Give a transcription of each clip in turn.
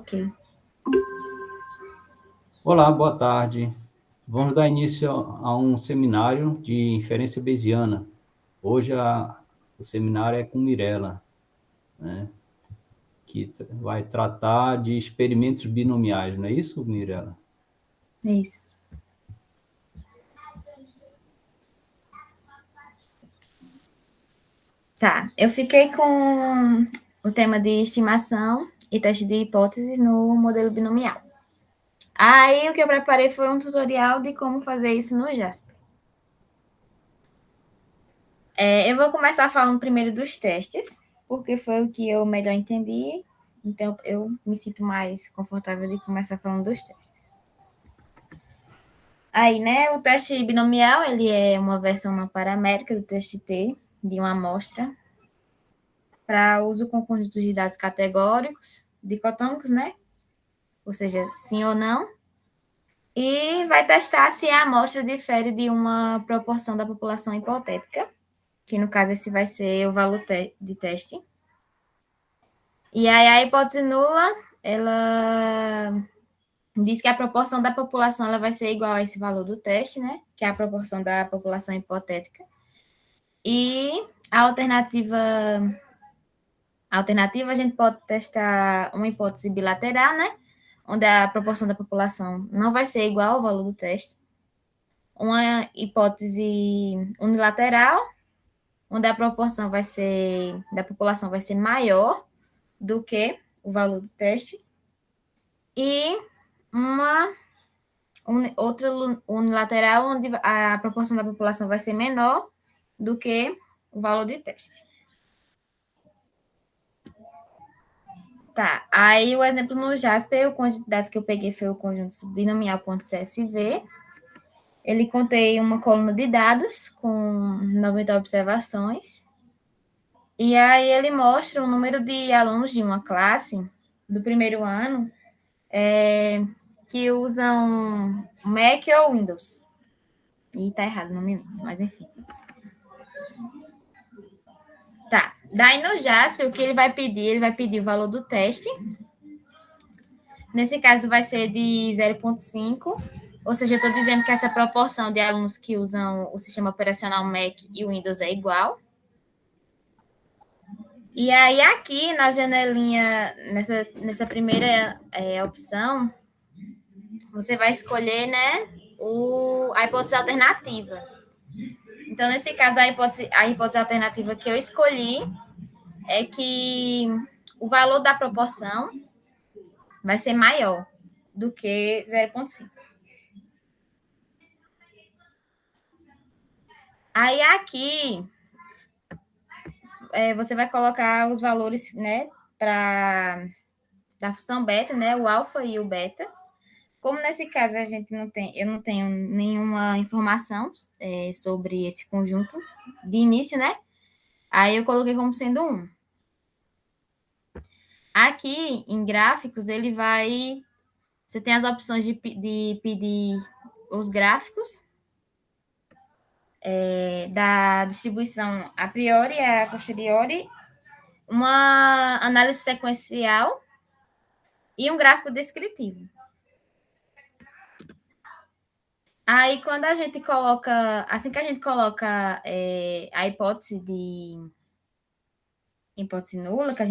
Ok. Olá, boa tarde. Vamos dar início a um seminário de inferência bayesiana. Hoje o seminário é com Mirela, né, que vai tratar de experimentos binomiais, não é isso, Mirela? É isso. Tá. Eu fiquei com o tema de estimação e teste de hipóteses no modelo binomial. Aí o que eu preparei foi um tutorial de como fazer isso no Jasper. Eu vou começar falando primeiro dos testes, porque foi o que eu melhor entendi. Então eu me sinto mais confortável de começar falando dos testes. Aí, né, o teste binomial, ele é uma versão não paramérica do teste T de uma amostra para uso com conjuntos de dados categóricos, dicotômicos, né? Ou seja, sim ou não. E vai testar se a amostra difere de uma proporção da população hipotética, que no caso esse vai ser o valor de teste. E aí a hipótese nula, ela diz que a proporção da população ela vai ser igual a esse valor do teste, né? Que é a proporção da população hipotética. E a alternativa a gente pode testar uma hipótese bilateral, né? Onde a proporção da população não vai ser igual ao valor do teste. Uma hipótese unilateral, onde a proporção da população vai ser maior do que o valor do teste. E uma outra unilateral, onde a proporção da população vai ser menor do que o valor de teste. Tá, aí o exemplo no Jasper, o conjunto de dados que eu peguei foi o conjunto binomial.csv. Ele contém uma coluna de dados com 90 observações. E aí ele mostra o número de alunos de uma classe do primeiro ano que usam Mac ou Windows. E tá errado o nome disso, mas enfim. Tá. Daí no Jasper, o que ele vai pedir? Ele vai pedir o valor do teste. Nesse caso, vai ser de 0,5. Ou seja, eu estou dizendo que essa proporção de alunos que usam o sistema operacional Mac e o Windows é igual. E aí, aqui na janelinha, nessa primeira opção, você vai escolher, né, a hipótese alternativa. Então, nesse caso, a hipótese alternativa que eu escolhi é que o valor da proporção vai ser maior do que 0,5. Aí aqui você vai colocar os valores, né, da função beta, né, o alfa e o beta. Como nesse caso eu não tenho nenhuma informação sobre esse conjunto de início, né? Aí eu coloquei como sendo 1. Aqui em gráficos você tem as opções de pedir os gráficos da distribuição a priori e a posteriori, uma análise sequencial e um gráfico descritivo. Aí, quando a gente coloca, assim que a gente coloca a hipótese nula, que a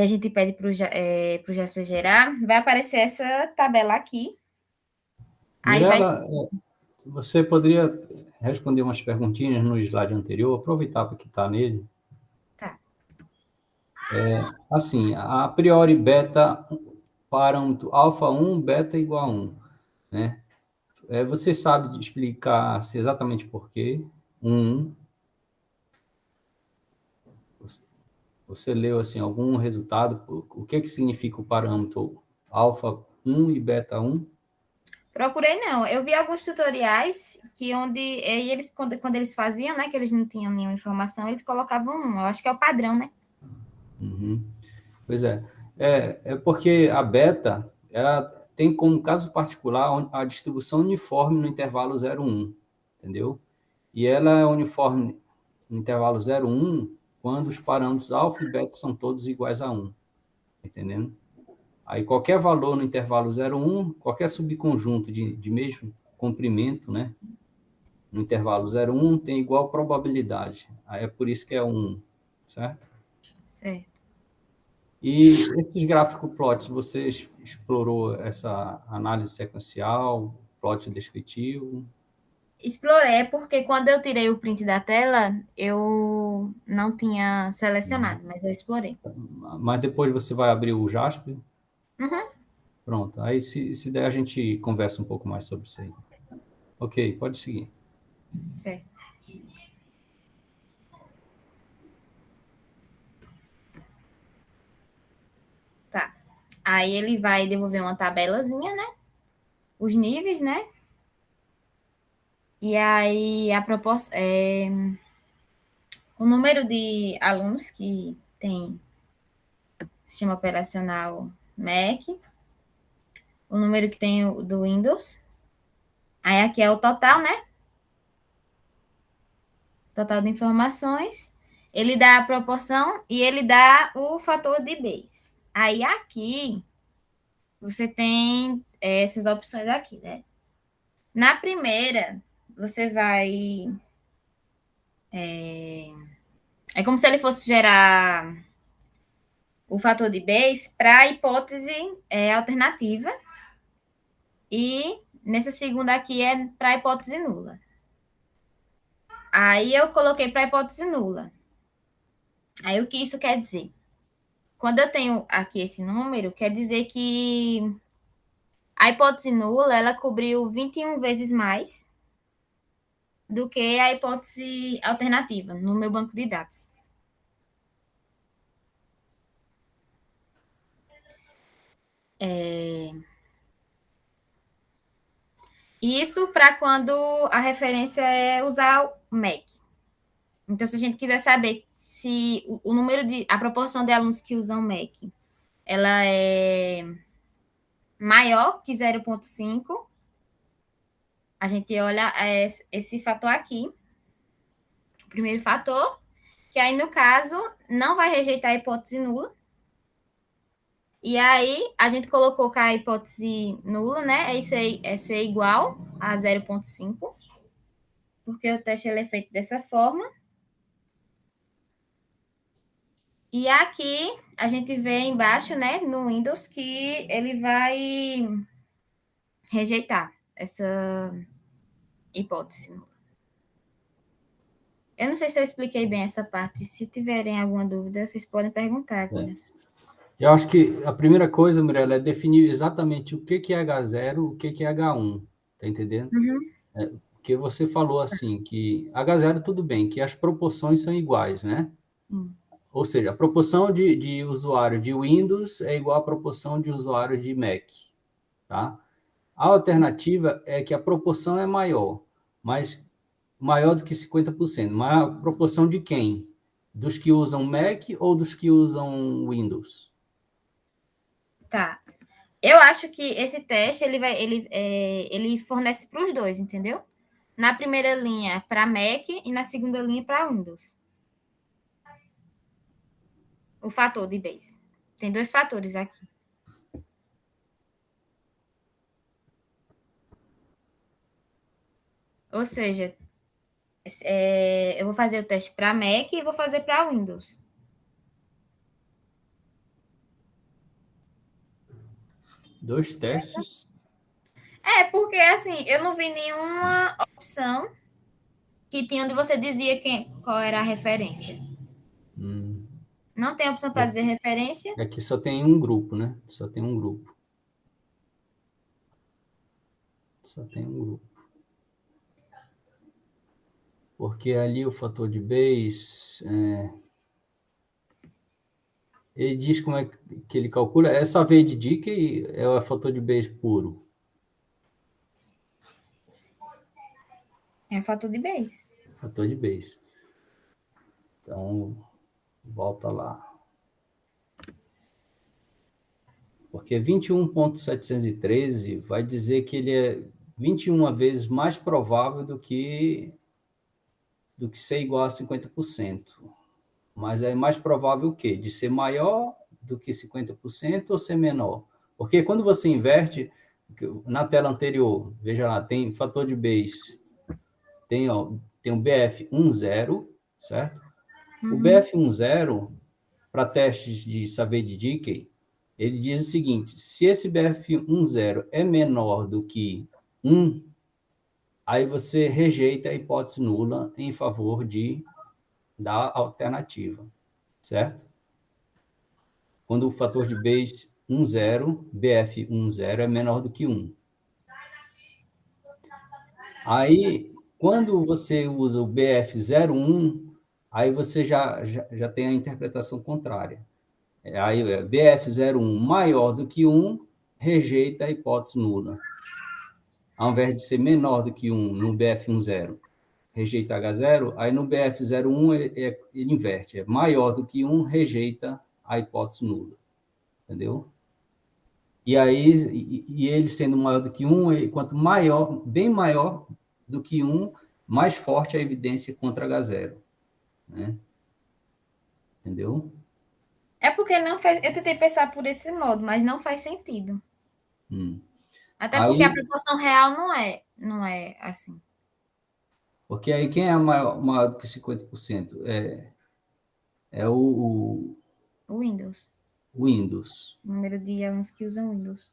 gente pede para o Jasper gerar, vai aparecer essa tabela aqui. Aí vai. Mirela, você poderia responder umas perguntinhas no slide anterior, aproveitar para que está nele. Tá. Assim, a priori beta parâmetro alfa 1, beta igual a 1, né? Você sabe explicar exatamente por quê? 1, você leu assim algum resultado? O que significa o parâmetro alfa 1 e beta 1? Procurei não. Eu vi alguns tutoriais onde eles, quando eles faziam, né, que eles não tinham nenhuma informação, eles colocavam 1. Eu acho que é o padrão, né? Uhum. Pois é. É porque a beta, ela tem como caso particular a distribuição uniforme no intervalo 0,1, entendeu? E ela é uniforme no intervalo 0,1 quando os parâmetros alfa e beta são todos iguais a 1, entendendo? Aí qualquer valor no intervalo 0,1, qualquer subconjunto de mesmo comprimento, né? No intervalo 0,1 tem igual probabilidade. Aí é por isso que é 1, certo? Certo. E esses gráficos plots, você explorou essa análise sequencial, plot descritivo? Explorei porque quando eu tirei o print da tela, eu não tinha selecionado, mas eu explorei. Mas depois você vai abrir o Jasper? Uhum. Pronto. Aí, se der, a gente conversa um pouco mais sobre isso aí. Ok, pode seguir. Certo. Tá. Aí ele vai devolver uma tabelazinha, né? Os níveis, né? E aí a proposta o número de alunos que tem sistema operacional Mac, o número que tem do Windows. Aí aqui é o total, né? Total de informações. Ele dá a proporção e ele dá o fator de Bayes. Aí aqui você tem essas opções aqui, né? Na primeira, você vai. É como se ele fosse gerar o fator de Bayes para a hipótese alternativa. E nessa segunda aqui é para a hipótese nula. Aí eu coloquei para a hipótese nula. Aí o que isso quer dizer? Quando eu tenho aqui esse número, quer dizer que a hipótese nula, ela cobriu 21 vezes mais do que a hipótese alternativa no meu banco de dados. Isso para quando a referência é usar o Mac. Então, se a gente quiser saber se o número de, a proporção de alunos que usam Mac, ela é maior que 0,5, a gente olha esse fator aqui, o primeiro fator, que aí, no caso, não vai rejeitar a hipótese nula. E aí, a gente colocou que a hipótese nula, né, é ser igual a 0,5, porque o teste ele é feito dessa forma. E aqui, a gente vê embaixo, né, no Windows, que ele vai rejeitar essa hipótese. Eu não sei se eu expliquei bem essa parte. Se tiverem alguma dúvida, vocês podem perguntar agora. Eu acho que a primeira coisa, Mirella, é definir exatamente o que é H0, o que é H1, tá entendendo? Uhum. Porque você falou assim, que H0 tudo bem, que as proporções são iguais, né? Ou seja, a proporção de usuário de Windows é igual à proporção de usuário de Mac, tá? A alternativa é que a proporção é maior, mas maior do que 50%. Mas a proporção de quem? Dos que usam Mac ou dos que usam Windows? Tá. Eu acho que esse teste ele fornece para os dois, entendeu? Na primeira linha para Mac e na segunda linha para Windows. O fator de Bayes. Tem dois fatores aqui. Ou seja, eu vou fazer o teste para Mac e vou fazer para Windows. Dois testes? Porque assim, eu não vi nenhuma opção que tinha onde você dizia qual era a referência. Não tem opção para dizer referência. Aqui só tem um grupo, né? Só tem um grupo. Só tem um grupo. Porque ali o fator de Bayes, ele diz como é que ele calcula. Essa V de Dickey é o fator de Bayes puro. É fator de Bayes. Fator de Bayes. Então, volta lá. Porque 21.713 vai dizer que ele é 21 vezes mais provável do que ser igual a 50%. Mas é mais provável o quê? De ser maior do que 50% ou ser menor? Porque quando você inverte, na tela anterior, veja lá, tem fator de Bayes, tem, ó, tem o BF10, certo? O BF10, para testes de Savage Dickey, ele diz o seguinte: se esse BF10 é menor do que 1, aí você rejeita a hipótese nula em favor da alternativa, certo? Quando o fator de Bayes 10, BF10 é menor do que 1. Aí, quando você usa o BF01, aí você já tem a interpretação contrária. Aí, BF01 maior do que 1, rejeita a hipótese nula. Ao invés de ser menor do que 1 no BF10, rejeita H0, aí no BF01 ele inverte. É maior do que 1, rejeita a hipótese nula. Entendeu? E aí, ele sendo maior do que 1, quanto maior, bem maior do que 1, mais forte a evidência contra H0. Né? Entendeu? É porque não faz. Eu tentei pensar por esse modo, mas não faz sentido. Até porque a Aí, proporção real não é assim. porque aí quem é maior do que 50%? É O Windows. o Windows. O número de alunos que usam Windows.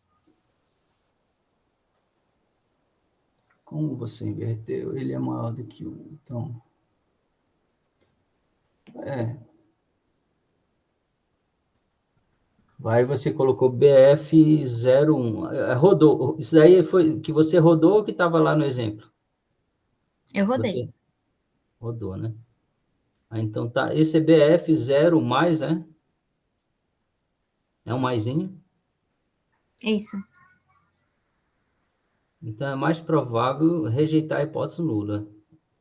Como você inverteu? Ele é maior do que 1. Então, aí você colocou BF01. Rodou. Isso daí foi que você rodou ou que estava lá no exemplo? Eu rodei. Você rodou, né? Ah, então tá. Esse é BF0 mais, é? É um maisinho? Isso. Então é mais provável rejeitar a hipótese nula,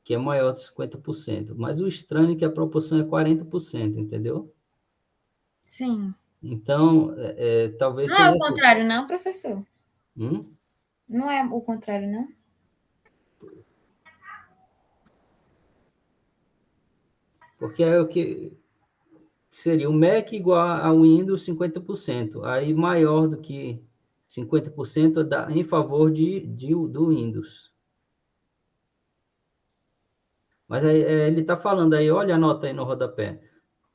que é maior de 50%. Mas o estranho é que a proporção é 40%, entendeu? Sim. Então, talvez Não é seja o assim. contrário, não, professor? Hum? Não é o contrário, não? Porque é o que seria o Mac igual ao Windows 50%. Aí maior do que 50% em favor do Windows. Mas aí, ele está falando aí, olha a nota aí no rodapé.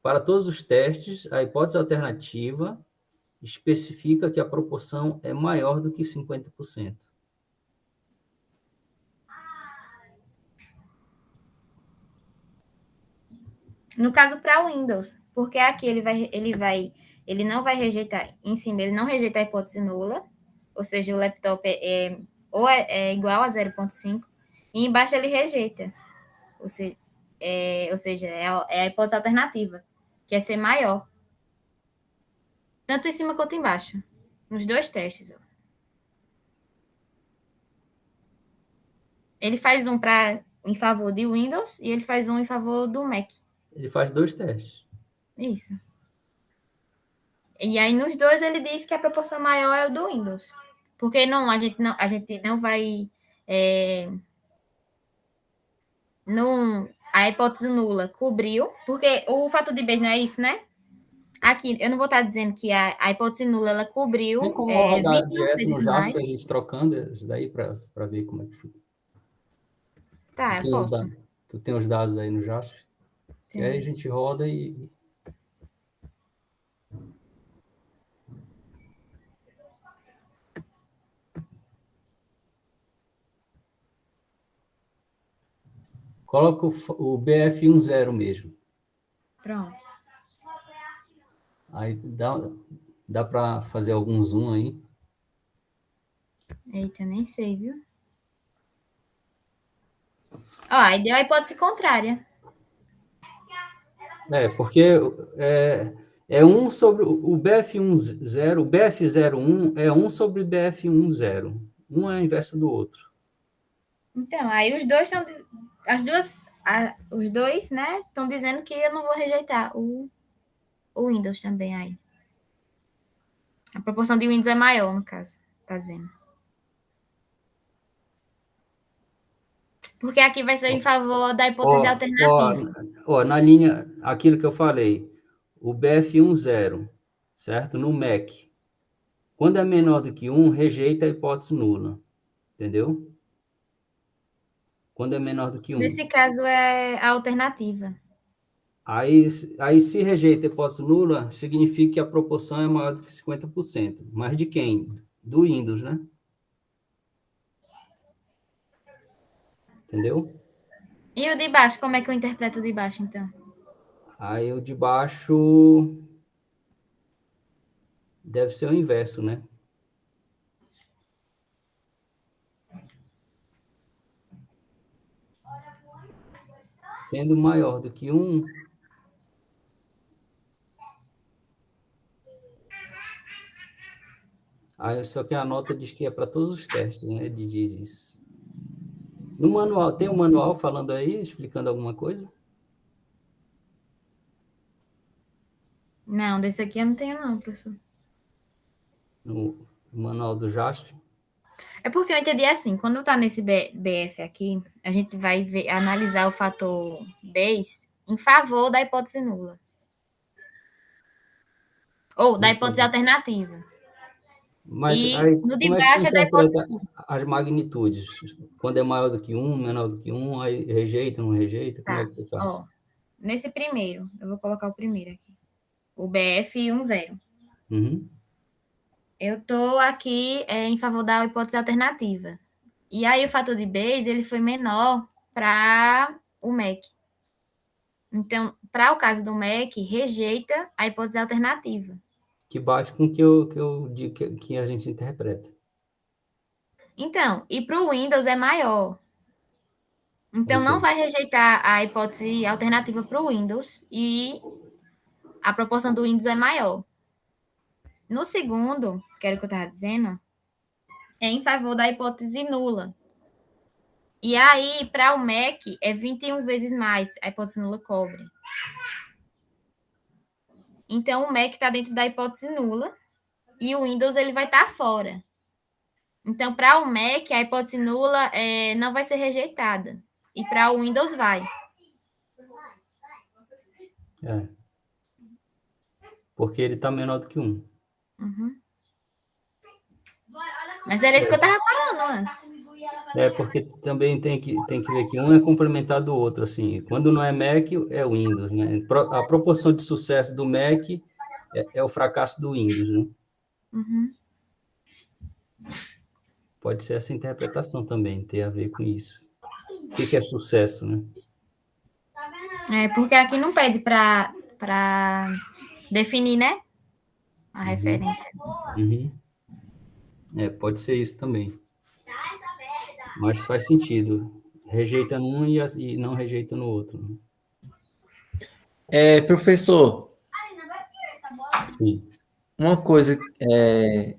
Para todos os testes, a hipótese alternativa especifica que a proporção é maior do que 50%. No caso, para o Windows. Porque aqui ele não vai rejeitar em cima, ele não rejeita a hipótese nula, ou seja, o laptop é igual a 0,5, e embaixo ele rejeita, ou seja, é a hipótese alternativa, que é ser maior, tanto em cima quanto embaixo, nos dois testes. Ele faz um em favor de Windows e ele faz um em favor do Mac. Ele faz 2 testes. Isso. E aí, nos dois, ele diz que a proporção maior é o do Windows. Porque a gente não vai. Não, a hipótese nula cobriu, porque o fator de Bayes não é isso, né? Aqui, eu não vou estar dizendo que a hipótese nula ela Tem cobriu como rodar 21 direto no vezes mais. Jasper, a gente trocando isso daí para ver como é que fica. Tu Tá, eu tem os, posso. da- tu tem os dados aí no Jasper? Que aí a Tem. gente roda e coloca o BF10 mesmo. Pronto. Aí dá para fazer algum zoom aí. Eita, nem sei, viu? Ó, aí deu a hipótese contrária. Porque é 1 sobre o BF10, o BF01 é 1 sobre BF10. Um é o inverso do outro. Então, aí os dois estão. Os dois, né, estão dizendo que eu não vou rejeitar o Windows também aí. A proporção de Windows é maior, no caso, tá dizendo. Porque aqui vai ser em favor da hipótese Ó, ó, alternativa. ó, na linha, aquilo que eu falei, o BF10, certo? No Mac. Quando é menor do que 1, rejeita a hipótese nula. Entendeu? Quando é menor do que 1. Nesse caso é a alternativa. Aí, se rejeita a hipótese nula, significa que a proporção é maior do que 50%. Mas de quem? Do Windows, né? Entendeu? E o de baixo, como é que eu interpreto o de baixo, então? Aí o de baixo deve ser o inverso, né? Sendo maior do que 1, aí só que a nota diz que é para todos os testes, né? Ele diz isso. No manual, tem um manual falando aí, explicando alguma coisa? Não, desse aqui eu não tenho não, professor. No manual do JASP? É porque eu entendi assim, quando tá nesse BF aqui, a gente vai analisar o fator base em favor da hipótese nula. Ou da hipótese alternativa. Mas E aí, no de como é que você baixo é da hipótese interpreta nula. as magnitudes? Quando é maior do que 1, menor do que 1, aí rejeita, não rejeita? Como é Tá, que tu faz? ó. Nesse primeiro, eu vou colocar o primeiro aqui. O BF 10. Uhum. Eu tô aqui em favor da hipótese alternativa. E aí o fator de base, ele foi menor para o MEC. Então, para o caso do MEC, rejeita a hipótese alternativa. Que bate com o que eu digo que a gente interpreta. Então, e para o Windows é maior. Então, Ok. não vai rejeitar a hipótese alternativa para o Windows e a proporção do Windows é maior. No segundo, que era o que eu estava dizendo, é em favor da hipótese nula. E aí, para o Mac, é 21 vezes mais a hipótese nula cobre. Então, o Mac está dentro da hipótese nula e o Windows ele vai estar fora. Então, para o Mac, a hipótese nula não vai ser rejeitada. E para o Windows vai. É. Porque ele está menor do que 1. Uhum. Mas era isso que eu estava falando antes. Porque também tem que ver que um é complementar do outro, assim. Quando não é Mac, é Windows, né? A proporção de sucesso do Mac é o fracasso do Windows, né? Uhum. Pode ser essa interpretação também, ter a ver com isso. O que é sucesso, né? Porque aqui não pede para definir, né? A Uhum. referência. Uhum. Pode ser isso também. Mas faz sentido. Rejeita num e não rejeita no outro, né? Professor, Sim. uma coisa que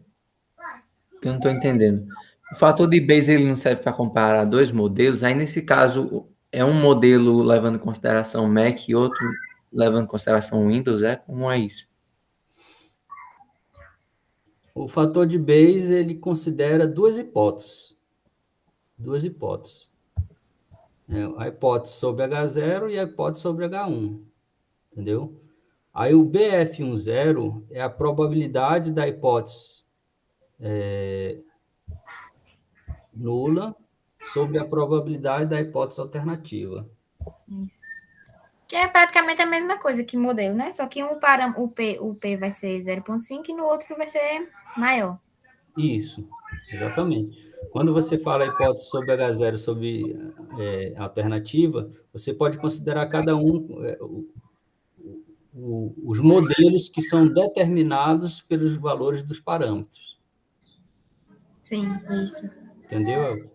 eu não estou entendendo. O fator de base ele não serve para comparar dois modelos. Aí, nesse caso, é um modelo levando em consideração Mac e outro levando em consideração Windows, Como é isso? O fator de Bayes, ele considera duas hipóteses. Duas hipóteses. A hipótese sobre H0 e a hipótese sobre H1. Entendeu? Aí o BF10 é a probabilidade da hipótese nula sobre a probabilidade da hipótese alternativa. Isso. Que é praticamente a mesma coisa que modelo, né? Só que o P vai ser 0,5 e no outro vai ser maior. Isso, exatamente. Quando você fala a hipótese sobre H0 sobre alternativa, você pode considerar cada um os modelos que são determinados pelos valores dos parâmetros. Sim, isso. Entendeu, Elton?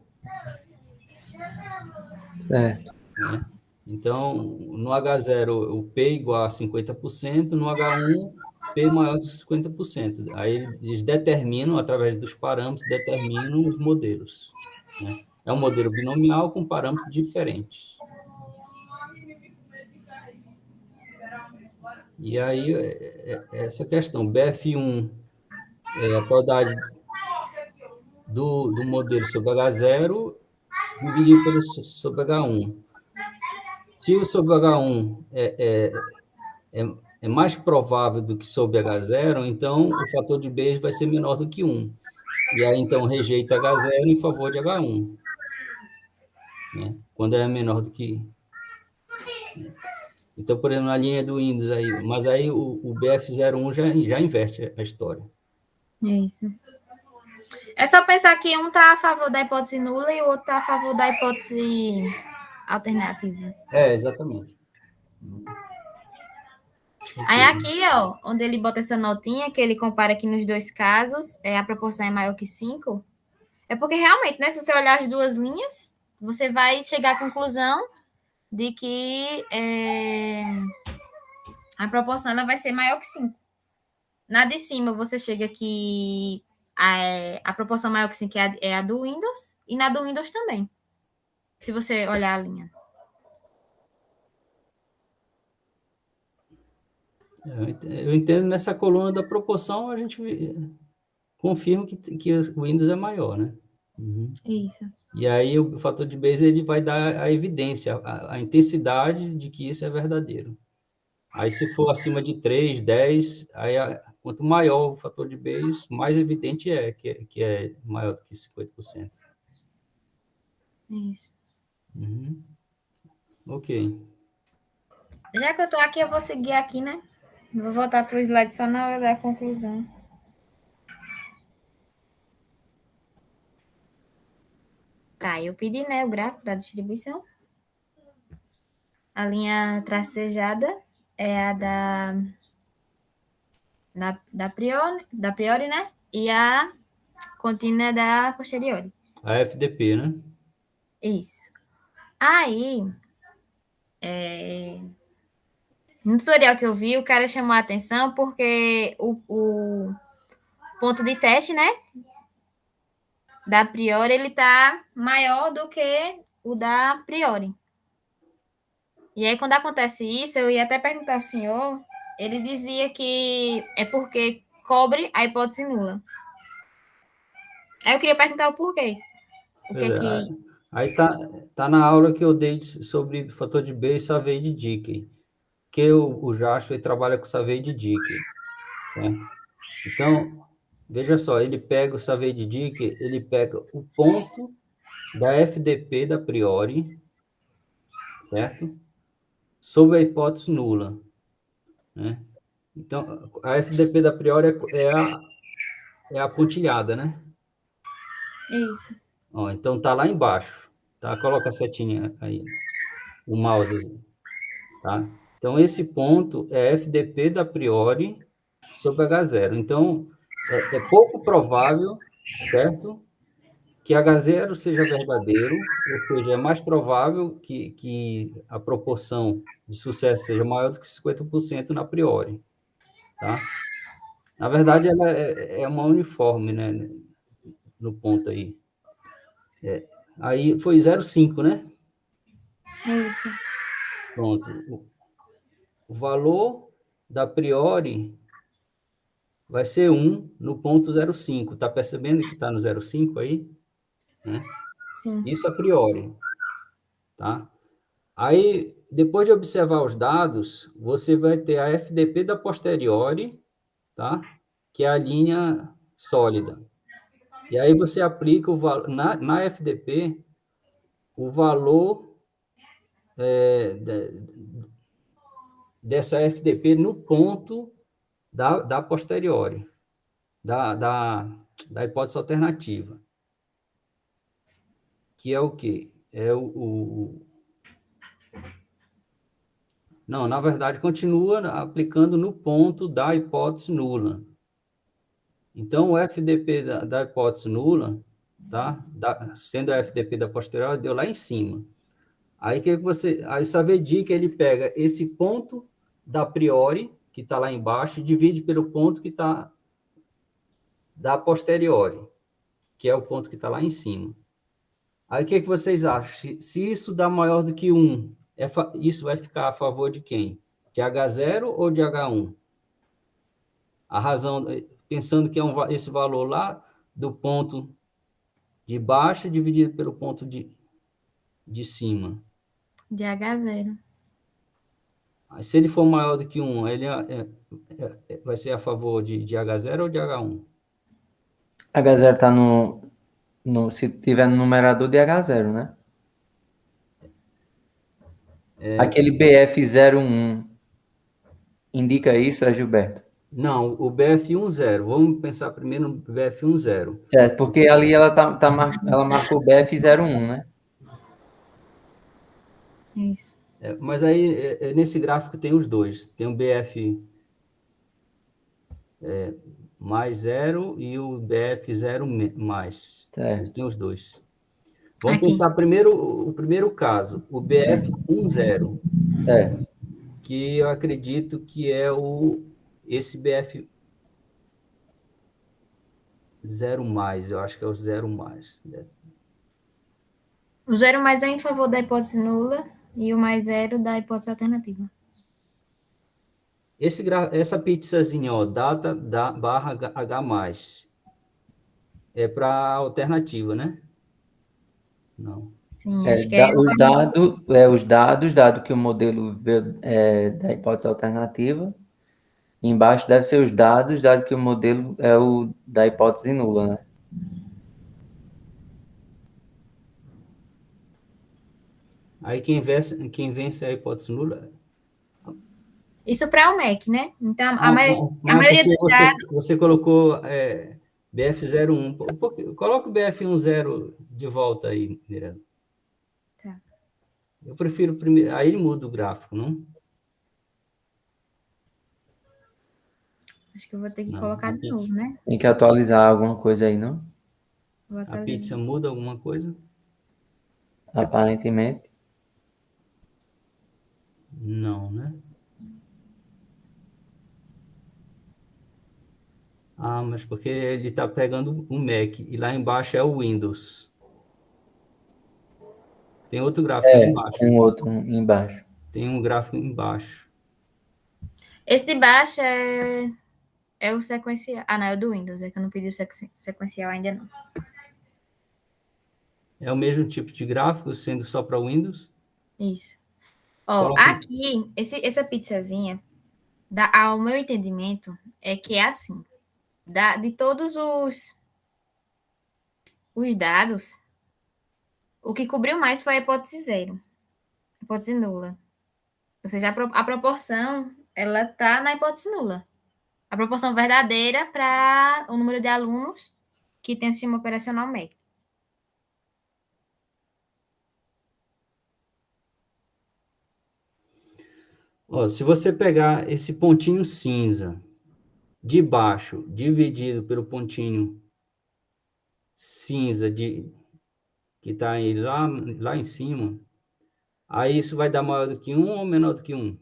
Certo. Né? Então, no H0, o P igual a 50%, no H1, P maior do que 50%. Aí eles determinam, através dos parâmetros, determinam os modelos. Né? É um modelo binomial com parâmetros diferentes. E aí, essa questão, BF1 é a probabilidade do modelo sobre H0 dividido pelo sobre H1. Se o sobre H1 é é mais provável do que sob H0, então o fator de Bayes vai ser menor do que 1. E aí, então, rejeita H0 em favor de H1. Né? Quando é menor do que... Então, por exemplo, na linha do Windows aí, mas aí o BF01 já inverte a história. Isso. É só pensar que um está a favor da hipótese nula e o outro está a favor da hipótese alternativa. Exatamente. Aí aqui, ó, onde ele bota essa notinha, que ele compara que nos dois casos a proporção é maior que 5, é porque realmente, né, se você olhar as duas linhas, você vai chegar à conclusão de que a proporção ela vai ser maior que 5. Na de cima, você chega que a proporção maior que 5 é a do Windows, e na do Windows também, se você olhar a linha. Eu entendo nessa coluna da proporção, a gente confirma que o Windows é maior, né? Uhum. Isso. E aí o fator de Bayes ele vai dar a evidência, a intensidade de que isso é verdadeiro. Aí se for acima de 3, 10, aí quanto maior o fator de Bayes, mais evidente que é maior do que 50%. Isso. Uhum. Ok. Já que eu estou aqui, eu vou seguir aqui, né? Vou voltar para o slide só na hora da conclusão. Tá, eu pedi, né, o gráfico da distribuição. A linha tracejada é a da priori, né? E a contínua é da posteriori. A FDP, né? Isso. Aí, no tutorial que eu vi, o cara chamou a atenção porque o ponto de teste, né? Da priori, ele tá maior do que o da priori. E aí, quando acontece isso, eu ia até perguntar ao senhor, ele dizia que é porque cobre a hipótese nula. Aí eu queria perguntar o porquê. O que Pois é é, que... aí tá na aula que eu dei sobre fator de Bayes, Savay de Dickey, que o Jasper trabalha com Savay de Dickey, né? Então, veja só, ele pega o Savay de Dickey, ele pega o ponto da FDP da priori, certo? Sob a hipótese nula, né? Então, a FDP da priori é a pontilhada, né? Isso. Ó, então tá lá embaixo, tá? Coloca a setinha aí, o mouse, tá? Então esse ponto é FDP da priori sobre H0. Então é pouco provável, certo? Que H0 seja verdadeiro, ou seja, é mais provável que a proporção de sucesso seja maior do que 50% na priori, tá? Na verdade, ela é uma uniforme, né? No ponto aí. Aí foi 0,5, né? Isso. Pronto. O valor da priori vai ser 1 no ponto 0,5. Está percebendo que está no 0,5 aí? Né? Sim. Isso a priori. Tá? Aí, depois de observar os dados, você vai ter a FDP da posteriori, tá? Que é a linha sólida. E aí você aplica na FDP o valor dessa FDP no ponto da posteriori, da hipótese alternativa. Que é o quê? Não, na verdade, continua aplicando no ponto da hipótese nula. Então, o FDP da hipótese nula, tá? Sendo a FDP da posterior, deu lá em cima. Aí, que você... Aí, Savedi que ele pega esse ponto da priori, que está lá embaixo, e divide pelo ponto que está da posteriori, que é o ponto que está lá em cima. Aí, o que vocês acham? Se isso dá maior do que 1, isso vai ficar a favor de quem? De H0 ou de H1? A razão, pensando que é esse valor lá do ponto de baixo dividido pelo ponto de cima. De H0. Se ele for maior do que 1, ele vai ser a favor de H0 ou de H1? H0 está se tiver no numerador de H0, né? Aquele BF01 indica isso, Gilberto? Não, o BF10. Vamos pensar primeiro no BF10. Certo, porque ali ela marcou BF01, né? Isso. Mas aí, nesse gráfico tem os dois. Tem o BF mais 0 e o BF0 mais. Certo. Tem os dois. Vamos Aqui. pensar primeiro o primeiro caso, o BF10, Certo. que eu acredito que é esse BF 0 mais, eu acho que é o 0 mais. O 0 mais é em favor da hipótese nula e o mais 0 da hipótese alternativa. Essa pizzazinha, ó, data da barra H mais, é para alternativa, né? Não. Sim, acho que é. Dado que o modelo veio da hipótese alternativa, embaixo deve ser os dados, dado que o modelo é o da hipótese nula, né? Aí quem vence a hipótese nula. Isso para o MEC, né? Então, Ah, a mas é maioria porque dos dados. você colocou BF01. Coloca o BF10 de volta aí, Miranda. Tá. Eu prefiro primeiro. Aí ele muda o gráfico, não? Acho que eu vou ter que Não. colocar de novo, né? Tem que atualizar alguma coisa aí, não? Vou A atualizar. pizza muda alguma coisa? Aparentemente. Não, né? Ah, mas porque ele está pegando o Mac e lá embaixo é o Windows. Tem outro gráfico aí embaixo. Um outro embaixo. Tem um gráfico embaixo. Esse de baixo é o sequencial. Ah, não, é o do Windows. É que eu não pedi o sequencial ainda não. É o mesmo tipo de gráfico, sendo só para Windows? Isso. Ó, Coloca. aqui, essa pizzazinha, ao meu entendimento, é que é assim. De todos os dados, o que cobriu mais foi a hipótese zero. Hipótese nula. Ou seja, a proporção, ela está na hipótese nula. A proporção verdadeira para o número de alunos que tem o sistema operacional MEC. Ó, se você pegar esse pontinho cinza de baixo, dividido pelo pontinho cinza que está aí lá em cima, aí isso vai dar maior do que 1 ou menor do que 1?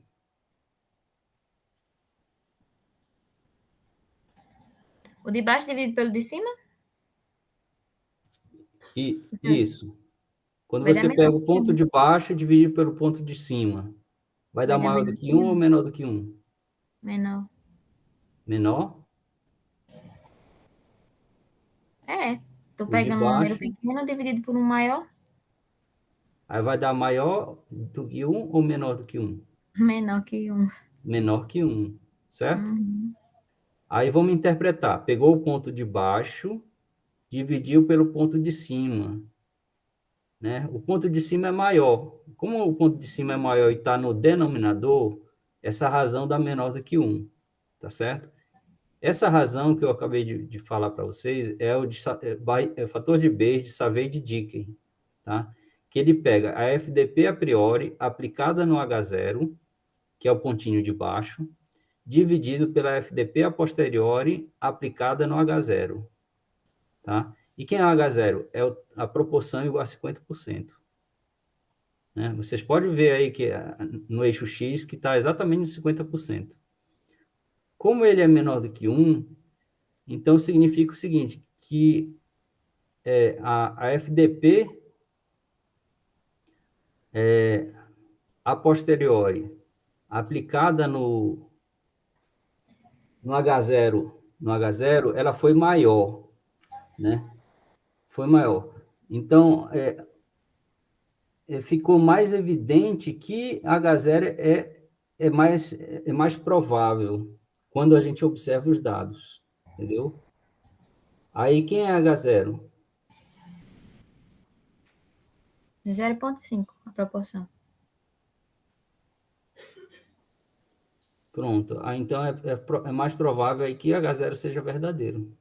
O de baixo dividido pelo de cima? Isso. Quando Vai dar você menor pega o que ponto 1. de baixo e divide pelo ponto de cima, vai Vai dar dar maior do menor que que 1 ou 1. menor do que 1? Menor. Menor? É. Tô O de pegando um número baixo, pequeno dividido por um maior. aí vai dar maior do que 1 ou menor do que 1? Menor que 1. Menor que 1, certo? Aí vamos interpretar. Pegou o ponto de baixo, dividiu pelo ponto de cima, né? O ponto de cima é maior. Como o ponto de cima é maior e está no denominador, essa razão dá menor do que 1, tá certo? Essa razão que eu acabei de falar para vocês é o fator de Bayes de Savage de Dickey, tá? Que ele pega a FDP a priori aplicada no H0, que é o pontinho de baixo, dividido pela FDP a posteriori aplicada no H0, tá? E quem é o H0? É a proporção igual a 50%. Né? Vocês podem ver aí que no eixo X que está exatamente em 50%. Como ele é menor do que 1, então significa o seguinte, que a FDP a posteriori aplicada no H0, ela foi maior, né? Foi maior. Então, ficou mais evidente que H0 mais provável quando a gente observa os dados, entendeu? Aí, quem é H0? 0,5 a proporção. Pronto. Aí, então, é mais provável aí que H0 seja verdadeiro.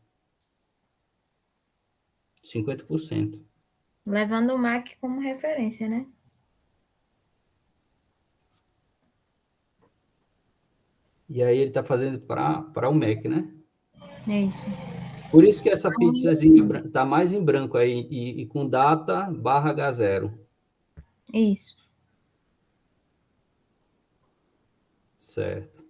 50%. Levando o MAC como referência, né? E aí ele está fazendo para o MEC, né? É isso. Por isso que essa pizzazinha está mais em branco aí, e com data /H0. Isso. Certo.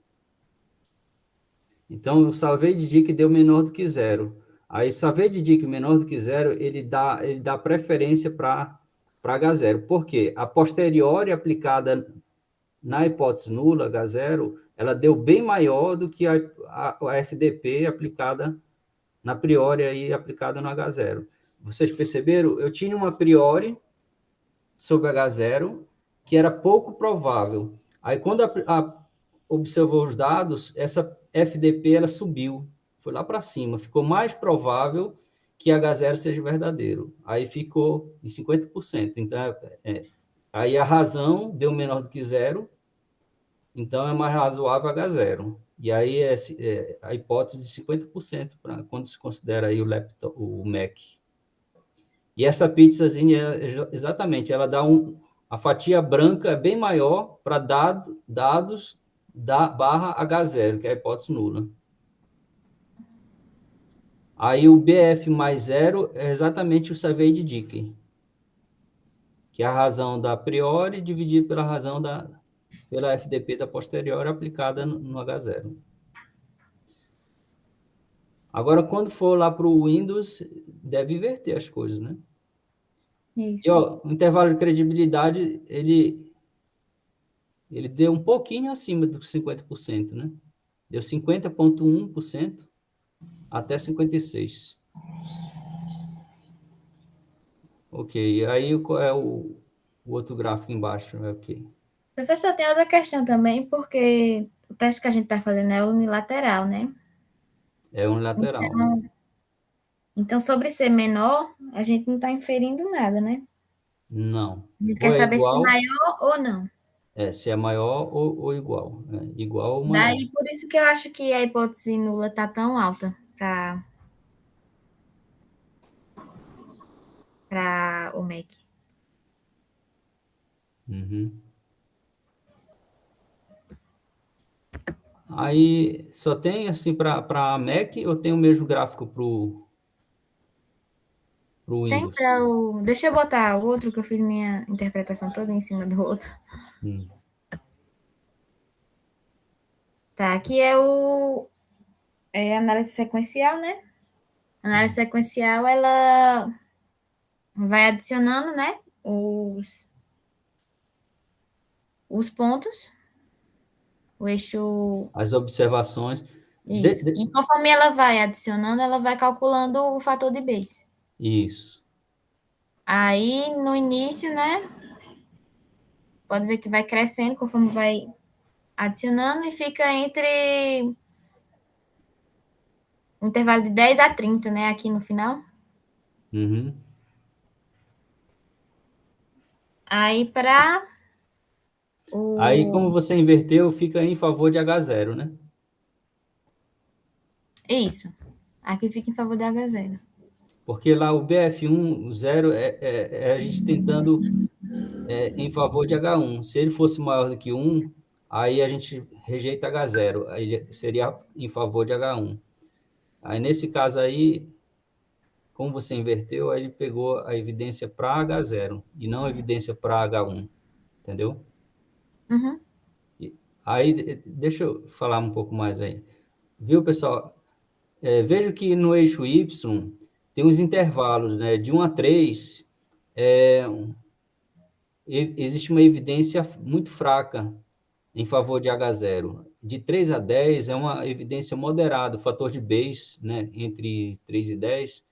Então, o salvei de dica deu menor do que zero. Aí, salvei de dica menor do que zero, ele dá preferência para H0. Por quê? A posteriori aplicada na hipótese nula, H0, ela deu bem maior do que a FDP aplicada na priori aí, aplicada no H0. Vocês perceberam? Eu tinha uma priori sobre H0 que era pouco provável. Aí, quando observou os dados, essa FDP ela subiu, foi lá para cima, ficou mais provável que H0 seja verdadeiro. Aí ficou em 50%. Então, aí a razão deu menor do que zero, então é mais razoável H0. E aí a hipótese de 50% para quando se considera aí o MEC. E essa pizzazinha, exatamente, ela dá a fatia branca é bem maior para dados da /H0, que é a hipótese nula. Aí o BF mais zero é exatamente o survey de Dickey, que é a razão da priori dividido pela razão pela FDP da posterior aplicada no H0. Agora, quando for lá para o Windows, deve inverter as coisas, né? Isso. E, ó, o intervalo de credibilidade, ele deu um pouquinho acima dos 50%, né? Deu 50,1% até 56%. Ok, aí qual é o outro gráfico embaixo? É o quê? Professor, tem outra questão também, porque o teste que a gente está fazendo é unilateral, né? É unilateral, né? Então, sobre ser menor, a gente não está inferindo nada, né? Não. A gente Ou quer é saber se é igual, maior ou não. se é maior ou igual. Igual ou maior. Daí, por isso que eu acho que a hipótese nula está tão alta para o MEC. Uhum. Aí só tem assim para a Mac ou tem o mesmo gráfico para o Tem Windows? para o. Deixa eu botar o outro, que eu fiz minha interpretação toda em cima do outro. Hum. Tá, aqui é análise sequencial, né? Análise sequencial, ela vai adicionando, né? Os pontos, o eixo. As observações. Isso. E conforme ela vai adicionando, ela vai calculando o fator de Bayes. Isso. Aí, no início, né? Pode ver que vai crescendo conforme vai adicionando e fica entre um intervalo de 10 a 30, né? Aqui no final. Uhum. Aí, para Aí, o. como você inverteu, fica em favor de H0, né? Isso. Aqui fica em favor da H0. Porque lá o BF1, o zero, é a gente tentando em favor de H1. Se ele fosse maior do que 1, aí a gente rejeita H0. Aí seria em favor de H1. Aí, nesse caso aí, como você inverteu, aí ele pegou a evidência para H0 e não a evidência para H1. Entendeu? Uhum. Aí, deixa eu falar um pouco mais aí. Viu, pessoal? Vejo que no eixo Y tem uns intervalos, né? De 1 a 3, existe uma evidência muito fraca em favor de H0. De 3 a 10 é uma evidência moderada, o fator de Bayes, né? Entre 3 e 10,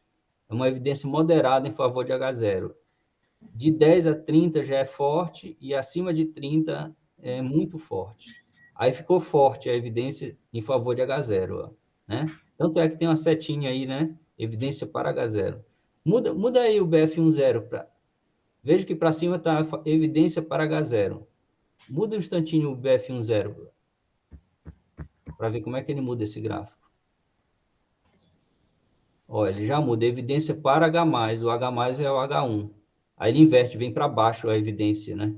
é uma evidência moderada em favor de H0. De 10 a 30 já é forte e acima de 30 é muito forte. Aí ficou forte a evidência em favor de H0, ó, né? Tanto é que tem uma setinha aí, né? Evidência para H0. Muda aí o BF10 para... Veja que para cima está evidência para H0. Muda um instantinho o BF10 para ver como é que ele muda esse gráfico. Ó, ele já muda evidência para H+, o H+ é o H1. Aí ele inverte, vem para baixo a evidência, né?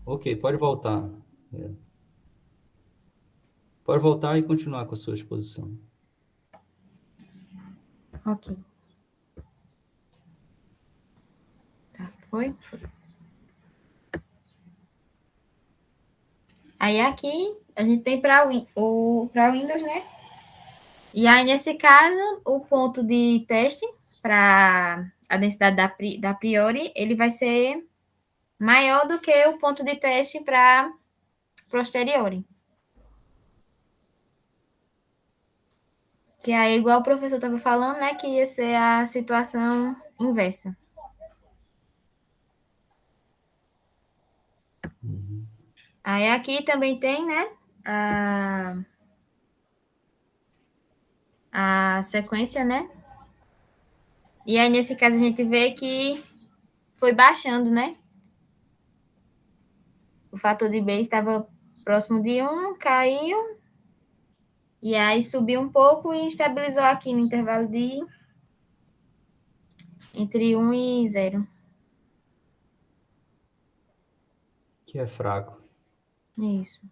Ok, pode voltar. Pode voltar e continuar com a sua exposição. Ok. Tá, foi? Foi. Aí aqui a gente tem para o Windows, né? E aí, nesse caso, o ponto de teste para a densidade da priori, ele vai ser maior do que o ponto de teste para posteriori. Que aí, igual o professor estava falando, né, que ia ser a situação inversa. Aí aqui também tem, né, a sequência, né? E aí, nesse caso, a gente vê que foi baixando, né? O fator de B estava próximo de 1, caiu, e aí subiu um pouco e estabilizou aqui no intervalo de entre 1 e 0. Que é fraco. Isso,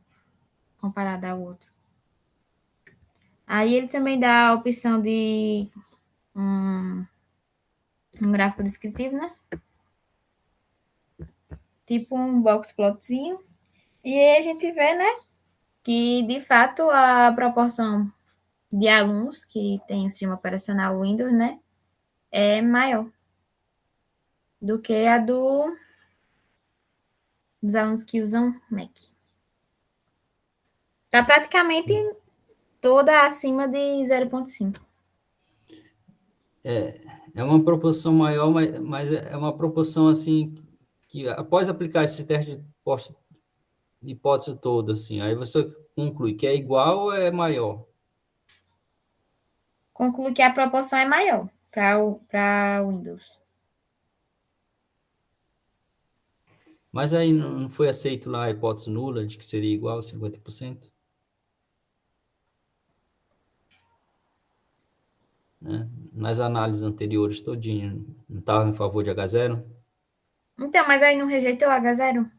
comparado ao outro. Aí ele também dá a opção de um gráfico descritivo, né? Tipo um box plotzinho. E aí a gente vê, né, que de fato a proporção de alunos que tem o sistema operacional Windows, né, é maior do que a dos alunos que usam Mac. Está praticamente toda acima de 0,5. É uma proporção maior, mas é uma proporção assim que após aplicar esse teste de hipótese toda, assim, aí você conclui que é igual ou é maior? Conclui que a proporção é maior para o Windows. Mas aí não foi aceito lá a hipótese nula de que seria igual a 50%? Né? Nas análises anteriores todinho, não estava em favor de H0? Então, mas aí não rejeitou o H0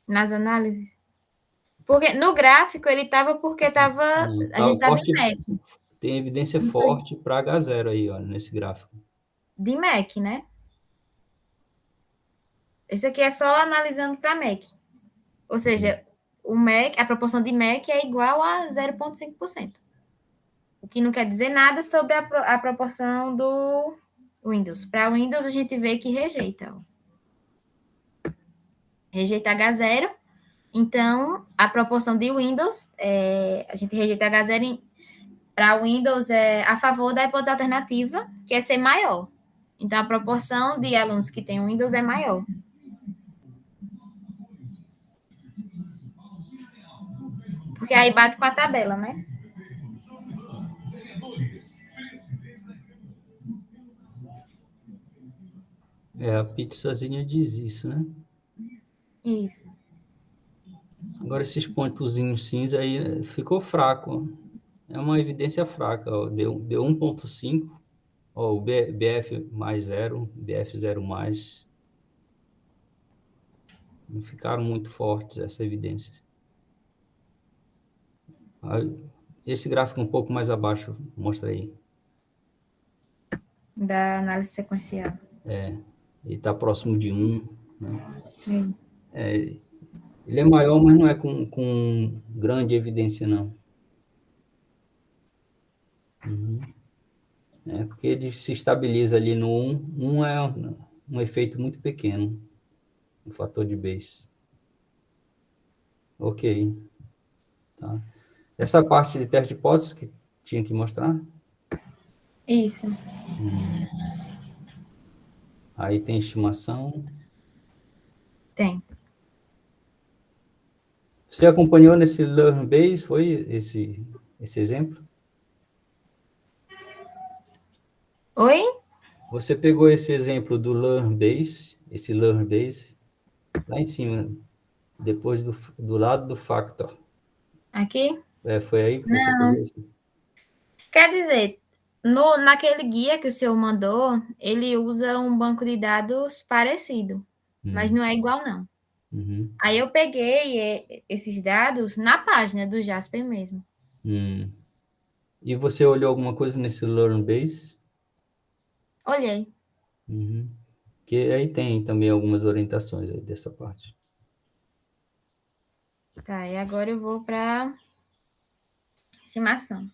nas análises? Porque no gráfico ele estava porque estava. Não, A gente estava estava em forte, Mac. tem evidência Não sei forte para H0 aí, olha, nesse gráfico. de Mac, né? Esse aqui é só analisando para Mac. Ou seja, o Mac, a proporção de Mac é igual a 0,5%. O que não quer dizer nada sobre a proporção do Windows. Para Windows, a gente vê que rejeita. Ó. Rejeita H0. Então, a proporção de Windows, a gente rejeita H0 para Windows é a favor da hipótese alternativa, que é ser maior. Então, a proporção de alunos que têm Windows é maior. Porque aí bate com a tabela, né? A pizzazinha diz isso, né? Isso. Agora esses pontozinhos cinza aí ficou fraco. É uma evidência fraca, ó. Deu 1,5. Ó, o BF mais 0, BF 0 mais. Não ficaram muito fortes essas evidências. Esse gráfico um pouco mais abaixo, mostra aí. Da análise sequencial. Ele está próximo de 1. Né? Isso. Ele é maior, mas não é com grande evidência, não. Porque ele se estabiliza ali no 1. 1 é um efeito muito pequeno, o fator de Bayes. Ok. Tá. Essa parte de teste de hipótese que tinha que mostrar. Isso. Aí tem estimação. Tem. Você acompanhou nesse Learn Base, foi esse exemplo? Oi? Você pegou esse exemplo do Learn Base, esse Learn Base, lá em cima, depois do lado do Factor. Aqui? Foi aí que você Não. pegou isso? Quer dizer, naquele guia que o senhor mandou, ele usa um banco de dados parecido, mas não é igual, não. Uhum. Aí eu peguei esses dados na página do Jasper mesmo. Hum. E você olhou alguma coisa nesse Learn Base? Olhei. Uhum. Que aí tem também algumas orientações aí dessa parte. Tá, e agora eu vou para estimação.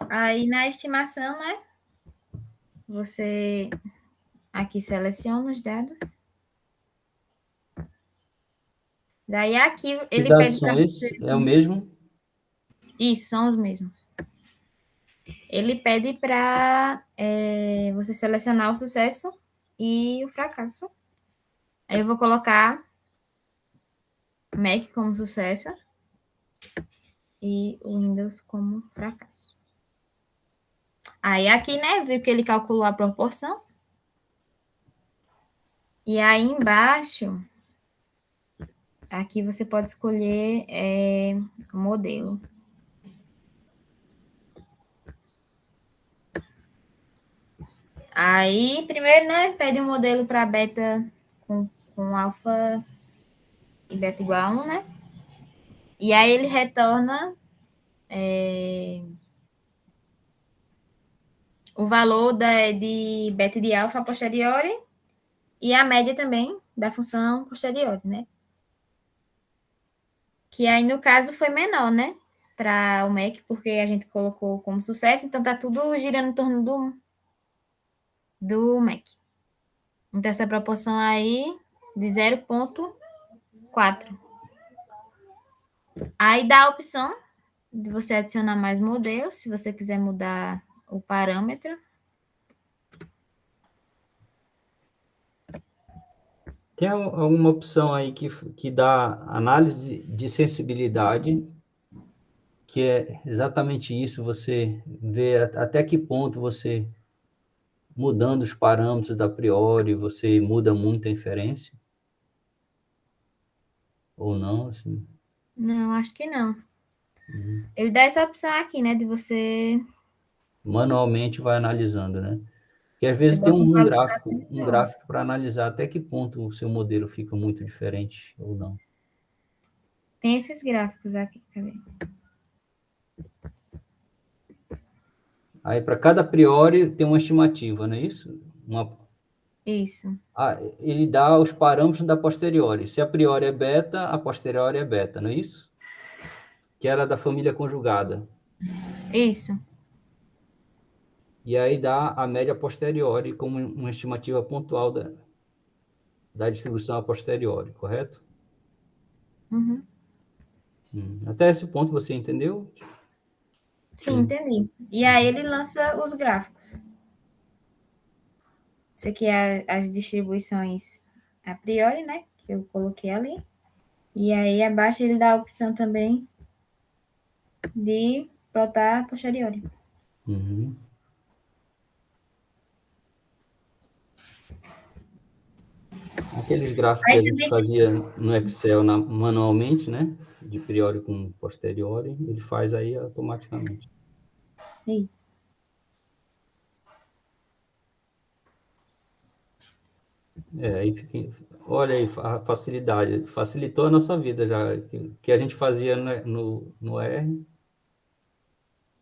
Aí na estimação, né? Você aqui seleciona os dados. Daí aqui Que ele dados pede são para esses? você. É o mesmo? Isso, são os mesmos. Ele pede para você selecionar o sucesso e o fracasso. Aí eu vou colocar Mac como sucesso e o Windows como fracasso. Aí aqui, né, viu que ele calculou a proporção. E aí embaixo, aqui você pode escolher o modelo. Aí, primeiro, né, pede um modelo para beta com alfa e beta igual a 1, né? E aí ele retorna o valor de beta de alfa a posteriori e a média também da função posteriori, né? Que aí, no caso, foi menor, né? Para o Mac, porque a gente colocou como sucesso, então tá tudo girando em torno do Mac. Então, essa proporção aí de 0,4. Aí dá a opção de você adicionar mais modelos, se você quiser mudar o parâmetro. Tem alguma opção aí que dá análise de sensibilidade, que é exatamente isso, você vê até que ponto você, mudando os parâmetros da priori, você muda muito a inferência? Ou não, assim? Não, acho que não. Ele dá essa opção aqui, né? De você. Manualmente vai analisando, né? Porque às Você vezes tem bota um um valor gráfico, um gráfico para analisar até que ponto o seu modelo fica muito diferente ou não. Tem esses gráficos aqui, cadê? Aí, para cada priori, tem uma estimativa, não é isso? Isso, Ele dá os parâmetros da posteriori. Se a priori é beta, a posteriori é beta, não é isso? Que era da família conjugada. isso. E aí dá a média posteriori como uma estimativa pontual da distribuição a posteriori, correto? Uhum. Até esse ponto você entendeu? Sim, entendi. E aí ele lança os gráficos. Isso aqui é as distribuições a priori, né? Que eu coloquei ali. E aí abaixo ele dá a opção também de plotar a posteriori. Uhum. Aqueles gráficos que Aí a gente também fazia no Excel manualmente, né? De priori com posteriori, ele faz aí automaticamente. tem isso. Aí fica, olha aí a facilidade, facilitou a nossa vida já, que a gente fazia no R,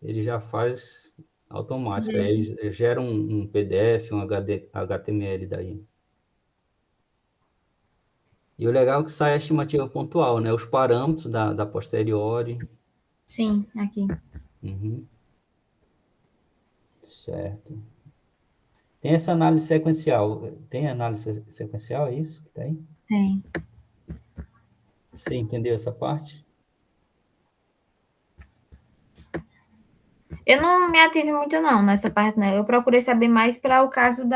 ele já faz automático, aí ele gera um PDF, um HTML daí. E o legal é que sai a estimativa pontual, né? Os parâmetros da posteriori. Sim, aqui. Uhum, certo. Tem essa análise sequencial. Tem análise sequencial, é isso que tem? Tem. Você entendeu essa parte? Eu não me ative muito, não, nessa parte, né? Eu procurei saber mais para o caso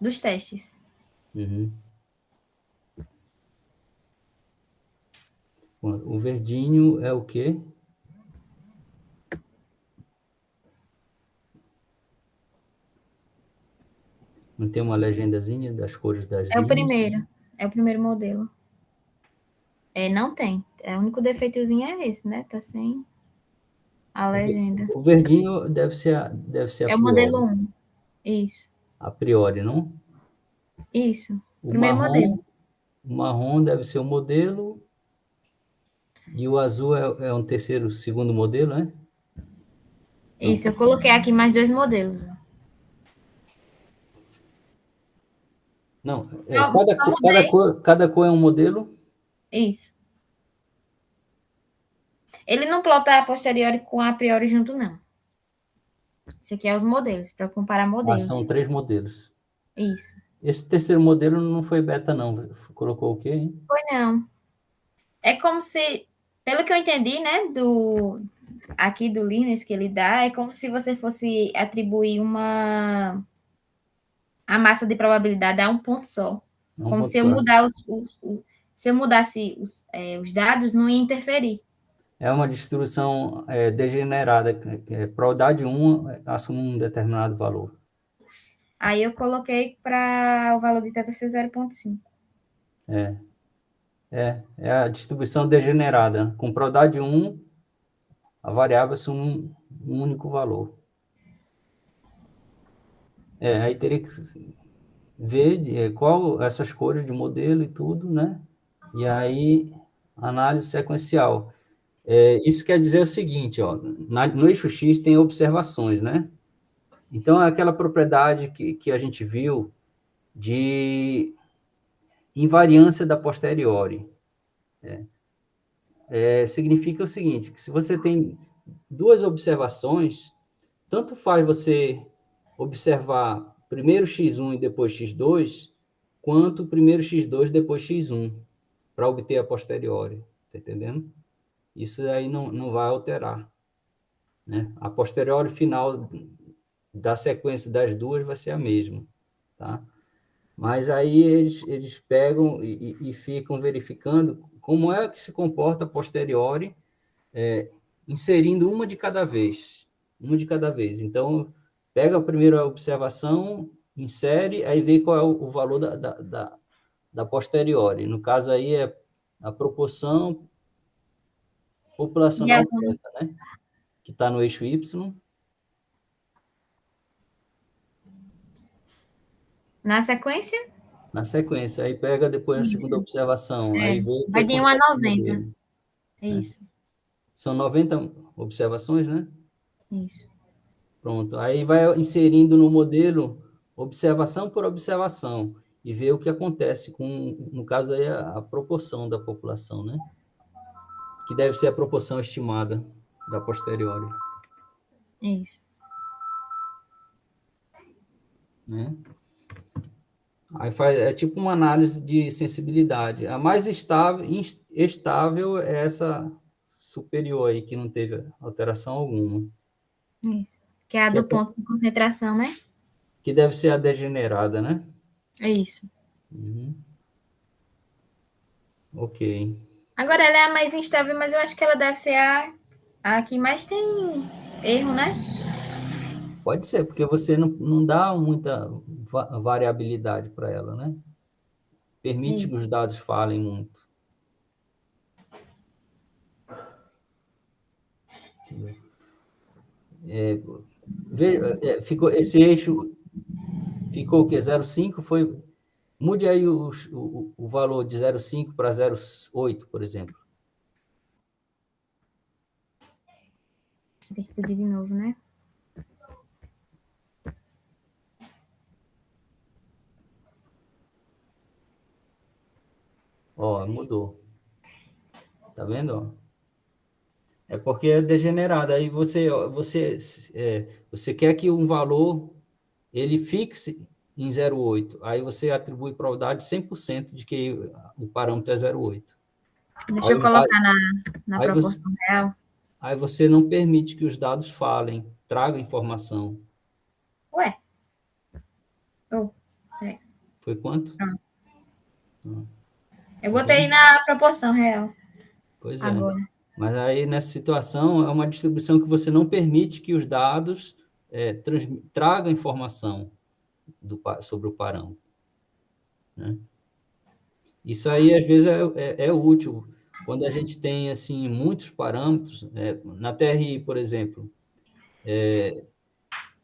dos testes. Uhum. O verdinho é o quê? Não tem uma legendazinha das cores das linhas? É o primeiro modelo. Não tem. O único defeitozinho é esse, né? Tá sem a legenda. O verdinho deve ser a É o modelo priori. 1. Isso. A priori, não? Isso. O Primeiro modelo. marrom deve ser o modelo e o azul é um terceiro, segundo modelo, né? Não. Isso, eu coloquei aqui mais 2 modelos. Não, Só mudei. cada cor é um modelo? Isso. Ele não plota a posteriori com a priori junto, não. Esse aqui é os modelos, para comparar Ah, são modelos. 3 modelos. Isso. Esse terceiro modelo não foi beta, não. Colocou o quê, hein? Foi não. É como se, pelo que eu entendi, né, aqui do Linus que ele dá, é como se você fosse atribuir a massa de probabilidade a um ponto só. É um Como ponto se eu só. mudar se eu mudasse os dados, não ia interferir. É uma distribuição degenerada, que é probabilidade 1 assume um determinado valor. Aí eu coloquei para o valor de θ ser 0,5. É a distribuição degenerada. Com probabilidade 1, a variável assume um único valor. Aí teria que ver qual essas cores de modelo e tudo, né? E aí, análise sequencial. Isso quer dizer o seguinte, ó, no eixo X tem observações, né? Então, é aquela propriedade que a gente viu de invariância da posteriori. Significa o seguinte, que se você tem duas observações, tanto faz você observar primeiro x1 e depois x2, quanto primeiro x2 e depois x1, para obter a posteriori, tá entendendo? Isso aí não vai alterar, né? A posteriori final da sequência das duas vai ser a mesma, tá? Mas aí eles pegam e ficam verificando como é que se comporta a posteriori, inserindo uma de cada vez. Uma de cada vez. Então, pega a primeira observação, insere, aí vê qual é o valor da posteriori. No caso aí é a proporção E populacional inversa, né? Que está no eixo Y. Na sequência? Na sequência. Aí pega depois a segunda Isso. observação, aí vê o que Vai de 1 a acontece no 90. modelo, né? Isso. São 90 observações, né? Isso. Pronto. Aí vai inserindo no modelo observação por observação e vê o que acontece com, no caso aí, a proporção da população, né? Que deve ser a proporção estimada da posteriori, Isso. né? Aí é tipo uma análise de sensibilidade. A mais estável é essa superior aí, que não teve alteração alguma. Isso. Que é a Que, é, do ponto de concentração, né? que deve ser a degenerada, né? É isso. Uhum. Ok. Agora ela é a mais instável, mas eu acho que ela deve ser a que mais tem erro, né? Pode ser, porque você não dá muita variabilidade para ela, né? Permite Isso. que os dados falem muito. Ficou, esse eixo ficou o quê? 0,5 foi. Mude aí o valor de 0,5 para 0,8, por exemplo. Tem que pedir de novo, né? Ó, mudou. Tá vendo? É porque é degenerado. Aí você quer que um valor ele fixe em 0,8. Aí você atribui probabilidade 100% de que o parâmetro é 0,8. Deixa eu colocar na aí você, proporção real. aí você não permite que os dados falem, tragam informação. Ué. Oh, peraí. Foi quanto? Pronto. Eu Tá botei vendo? na proporção real Pois é. agora. Mas aí, nessa situação, é uma distribuição que você não permite que os dados tragam informação sobre o parâmetro, né? Isso aí, às vezes, é útil. Quando a gente tem assim muitos parâmetros, na TRI, por exemplo,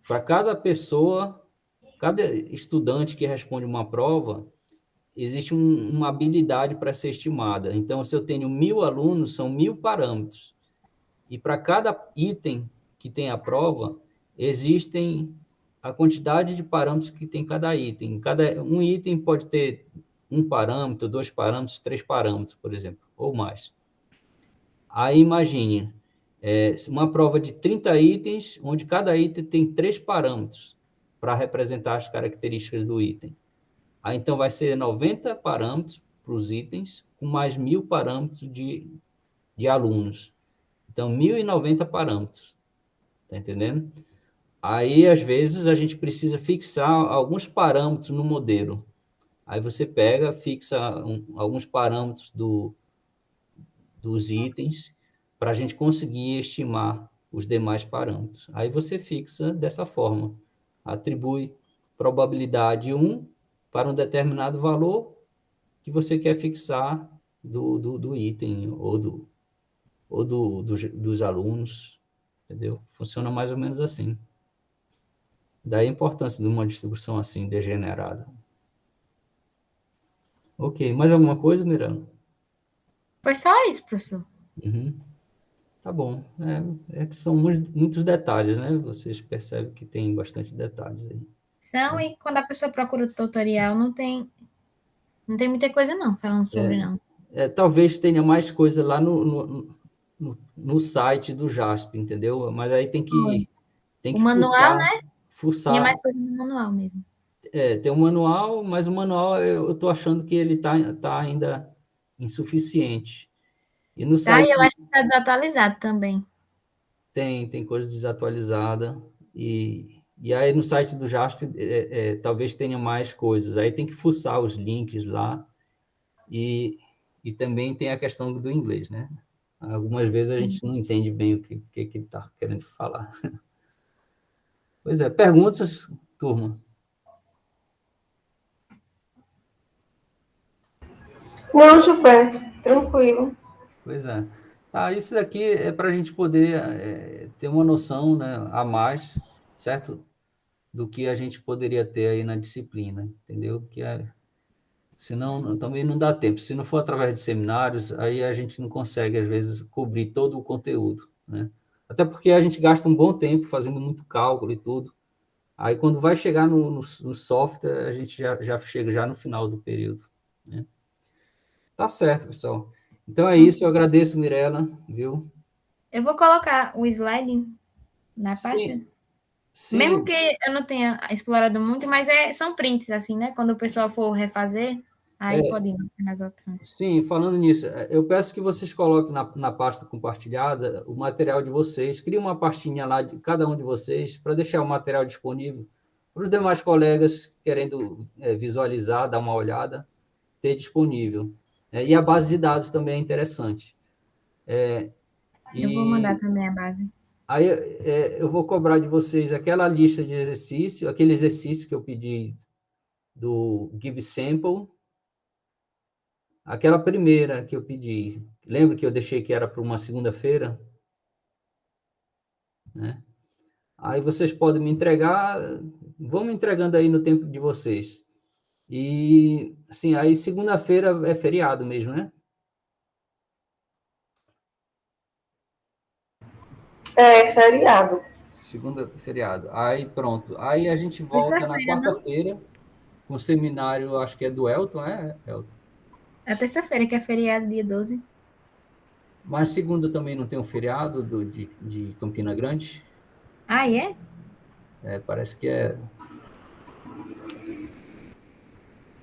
para cada pessoa, cada estudante que responde uma prova, existe uma habilidade para ser estimada. Então, se eu tenho 1.000 alunos, são 1.000 parâmetros. E para cada item que tem a prova, existem a quantidade de parâmetros que tem cada item. Um item pode ter um parâmetro, dois parâmetros, três parâmetros, por exemplo, ou mais. Aí imagine, uma prova de 30 itens, onde cada item tem três parâmetros para representar as características do item. Aí então vai ser 90 parâmetros para os itens, com mais 1.000 parâmetros de alunos. Então, 1.090 parâmetros, tá entendendo? Aí, às vezes, a gente precisa fixar alguns parâmetros no modelo. Aí você pega, fixa alguns parâmetros dos itens para a gente conseguir estimar os demais parâmetros. Aí você fixa dessa forma. Atribui probabilidade 1 para um determinado valor que você quer fixar do item dos alunos, entendeu? Funciona mais ou menos assim. Daí a importância de uma distribuição assim, degenerada. Ok, mais alguma coisa, Miranda? Foi só isso, professor. Uhum. Tá bom. É que são muitos detalhes, né? Vocês percebem que tem bastante detalhes aí. São, e quando a pessoa procura o tutorial, não tem muita coisa não, falando sobre não. Talvez tenha mais coisa lá no site do JASP, entendeu? Mas aí tem Foi. tem O que manual, fuçar, né? Tinha fuçar. mais coisa no manual mesmo. Tem um manual, mas o manual eu estou achando que ele tá ainda insuficiente. E no Tá, e site eu acho que está desatualizado também. tem coisa desatualizada, e aí no site do JASP talvez tenha mais coisas. Aí tem que fuçar os links lá, e, e também tem a questão do inglês, né? Algumas vezes a gente não entende bem o que ele está querendo falar. Pois é, perguntas, turma? Não, Gilberto, tranquilo. Pois é. Tá, isso daqui é para a gente poder ter uma noção, né, a mais, certo? Do que a gente poderia ter aí na disciplina, entendeu? Senão também não dá tempo. Se não for através de seminários, aí a gente não consegue, às vezes, cobrir todo o conteúdo, né? Até porque a gente gasta um bom tempo fazendo muito cálculo e tudo. Aí, quando vai chegar no software, a gente já chega já no final do período, né? Tá certo, pessoal. Então é isso, eu agradeço, Mirella, viu? Eu vou colocar o slide na pasta. Sim, Mesmo sim, que eu não tenha explorado muito, mas são prints, assim, né? Quando o pessoal for refazer, aí pode ir nas opções. sim, falando nisso, eu peço que vocês coloquem na pasta compartilhada o material de vocês, crie uma pastinha lá de cada um de vocês, para deixar o material disponível para os demais colegas querendo visualizar, dar uma olhada, ter disponível. E a base de dados também é interessante. Eu vou mandar E também a base. aí eu vou cobrar de vocês aquela lista de exercício, aquele exercício que eu pedi do Give Sample, aquela primeira que eu pedi. Lembra que eu deixei que era para uma segunda-feira, né? Aí vocês podem me entregar, vão me entregando aí no tempo de vocês. E, assim, aí segunda-feira é feriado mesmo, né? É, feriado. Segunda, feriado. Aí pronto. Aí a gente volta na Terça-feira, não? quarta-feira com o seminário, acho que é do Elton, Elton? É terça-feira, que é feriado, dia 12. Mas segunda também não tem um feriado de Campina Grande? Ah, é? Parece que é.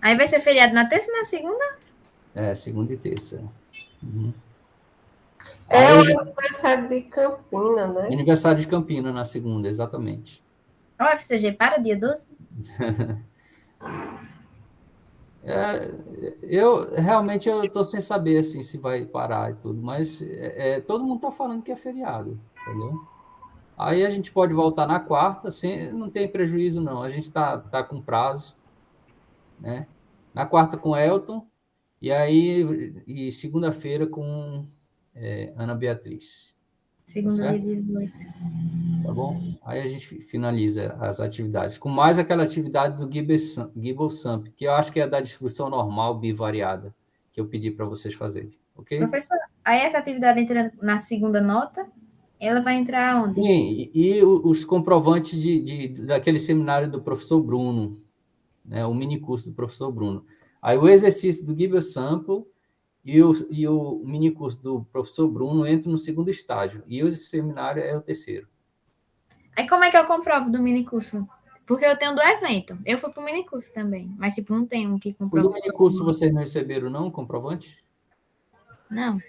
Aí vai ser feriado na terça e na segunda? Segunda e terça. Uhum. É Aí, o aniversário de Campina, né? aniversário de Campina na segunda, exatamente. O UFCG para dia 12? Eu realmente eu estou sem saber assim se vai parar e tudo, mas todo mundo está falando que é feriado, entendeu? Aí a gente pode voltar na quarta, não tem prejuízo não. A gente tá com prazo, né? Na quarta com Elton e segunda-feira com Ana Beatriz, tá Segunda, dia certo? 18. Tá bom? Aí a gente finaliza as atividades. Com mais aquela atividade do Gibble Sump, que eu acho que é da distribuição normal bivariada, que eu pedi para vocês fazerem, ok? Professor, aí essa atividade entra na segunda nota, ela vai entrar onde? Sim, e os comprovantes daquele seminário do professor Bruno, né? O mini curso do professor Bruno. Aí o exercício do Gibble Sample e o mini curso do professor Bruno entram no segundo estágio, e o seminário é o terceiro. Aí como é que eu comprovo do minicurso? Porque eu tenho do evento. Eu fui pro minicurso também, mas tipo, não tem um que O do comprova mini só. curso vocês não receberam, não, o comprovante? Não.